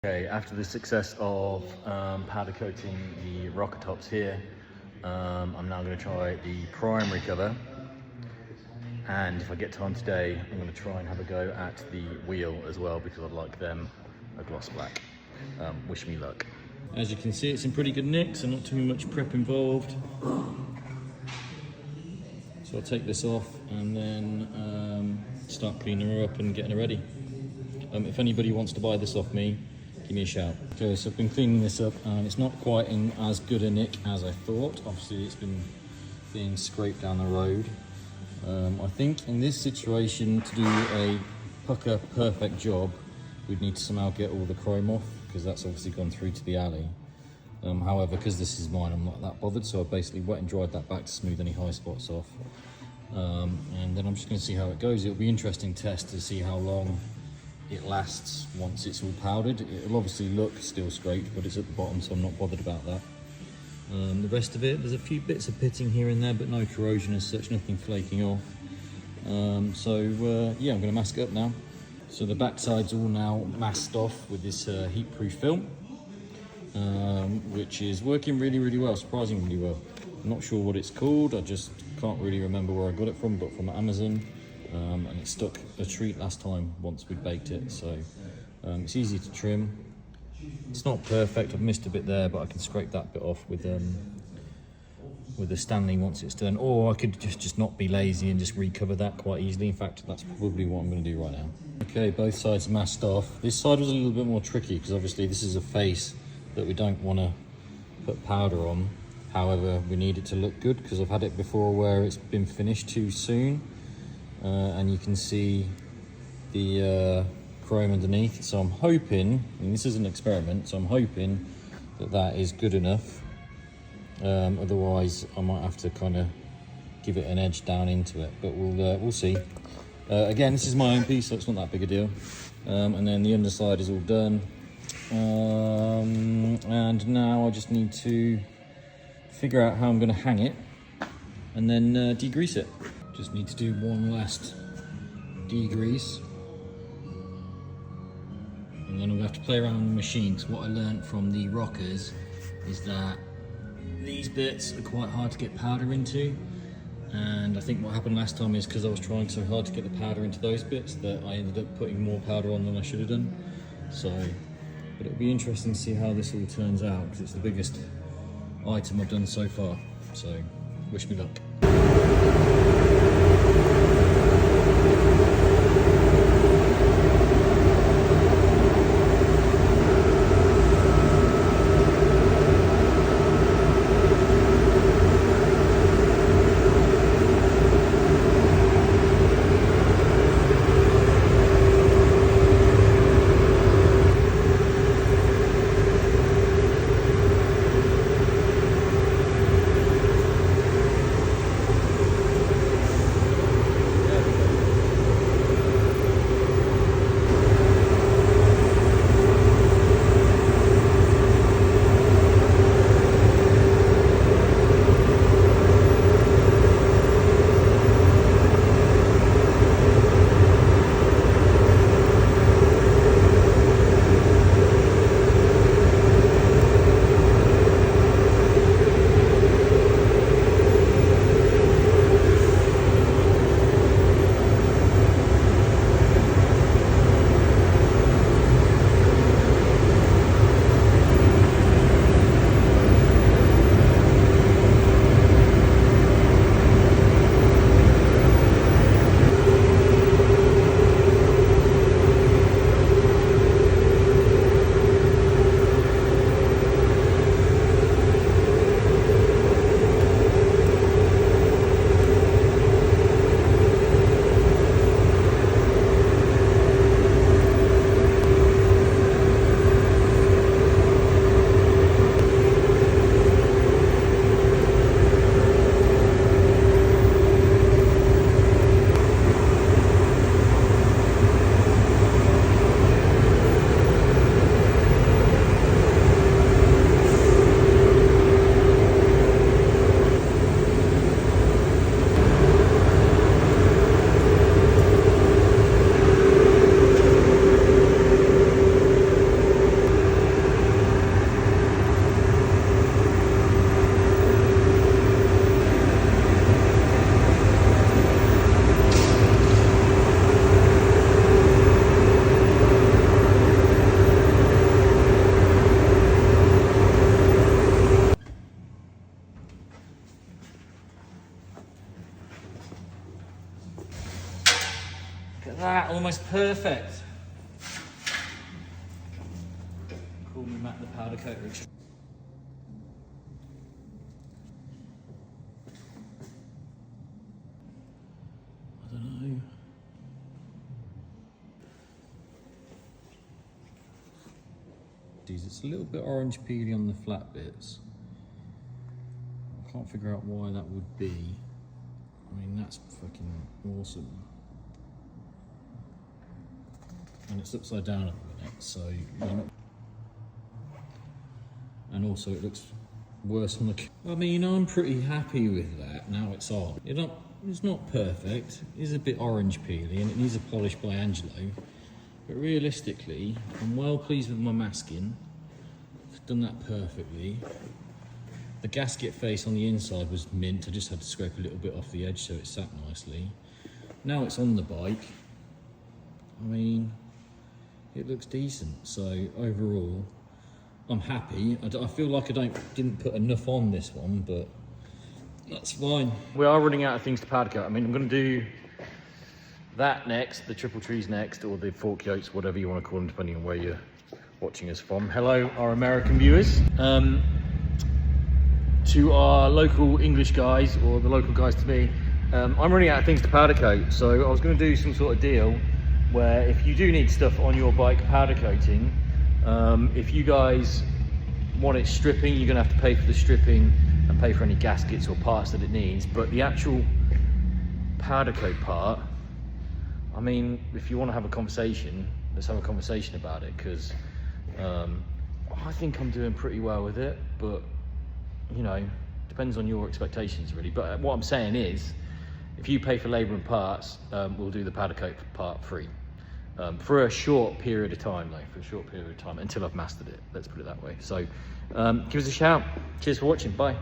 Okay, after the success of powder coating the rocker tops here, I'm now going to try the primary cover, and if I get time today, I'm going to try and have a go at the wheel as well, because I'd like them a gloss black. Wish me luck. As you can see, it's in pretty good nick, so not too much prep involved. So I'll take this off and then start cleaning her up and getting her ready. If anybody wants to buy this off me, give me a shout. Okay, so I've been cleaning this up and it's not quite in as good a nick as I thought. Obviously it's been being scraped down the road. I think in this situation, to do a pucker perfect job, we'd need to somehow get all the chrome off, because that's obviously gone through to the alley. However, because this is mine, I'm not that bothered, so I basically wet and dried that back to smooth any high spots off. And then I'm just going to see how it goes. It'll be an interesting test to see how long it lasts once it's all powdered. It'll obviously look still scraped, but it's at the bottom, so I'm not bothered about that. The rest of it, there's a few bits of pitting here and there, but no corrosion as such, nothing flaking off. Yeah, I'm going to mask it up now. So the backside's all now masked off with this heat-proof film, which is working really well, surprisingly well. I'm not sure what it's called, I just can't really remember where I got it from, but from Amazon. And it stuck a treat last time once we baked it, so it's easy to trim. It's not perfect, I've missed a bit there, but I can scrape that bit off with the Stanley once it's done, or I could just not be lazy and just recover that quite easily. In fact, that's probably what I'm going to do right now. Okay, both sides masked off. This side was a little bit more tricky because obviously this is a face that we don't want to put powder on. However, we need it to look good because I've had it before where it's been finished too soon. And you can see the chrome underneath, so I'm hoping, and this is an experiment, so I'm hoping that that is good enough. Otherwise I might have to kind of give it an edge down into it, but we'll see. Again, this is my own piece, so it's not that big a deal. And then the underside is all done, and now I just need to figure out how I'm going to hang it and then degrease it. Just need to do one last degrease, and then we'll have to play around with the machine, because what I learned from the rockers is that these bits are quite hard to get powder into, and I think what happened last time is because I was trying so hard to get the powder into those bits that I ended up putting more powder on than I should have done. So, but it'll be interesting to see how this all turns out, because it's the biggest item I've done so far, so wish me luck. almost perfect. Call me Matt the powder coater. I don't know. It's a little bit orange peely on the flat bits. I can't figure out why that would be. I mean, that's fucking awesome. And it's upside down at the minute, so you're not... And also it looks worse on the... I mean, I'm pretty happy with that, now it's on. It's not perfect, it is a bit orange peely and it needs a polish by Angelo. But realistically, I'm well pleased with my masking. I've done that perfectly. The gasket face on the inside was mint. I just had to scrape a little bit off the edge so it sat nicely. Now it's on the bike. I mean, it looks decent. So overall, I'm happy. I feel like I didn't put enough on this one, but that's fine. We are running out of things to powder coat. I mean, I'm going to do that next, the triple trees next, or the fork yolks, whatever you want to call them, depending on where you're watching us from. Hello, our American viewers. To our local English guys, or the local guys to me, I'm running out of things to powder coat, so I was going to do some sort of deal where if you do need stuff on your bike powder coating, if you guys want it stripping, you're going to have to pay for the stripping and pay for any gaskets or parts that it needs, but the actual powder coat part, I mean, if you want to have a conversation, let's have a conversation about it, because I think I'm doing pretty well with it, but you know, depends on your expectations really. But what I'm saying is, if you pay for labour and parts, we'll do the powder coat part free. For a short period of time though, for a short period of time, until I've mastered it, let's put it that way. So give us a shout. Cheers for watching, bye.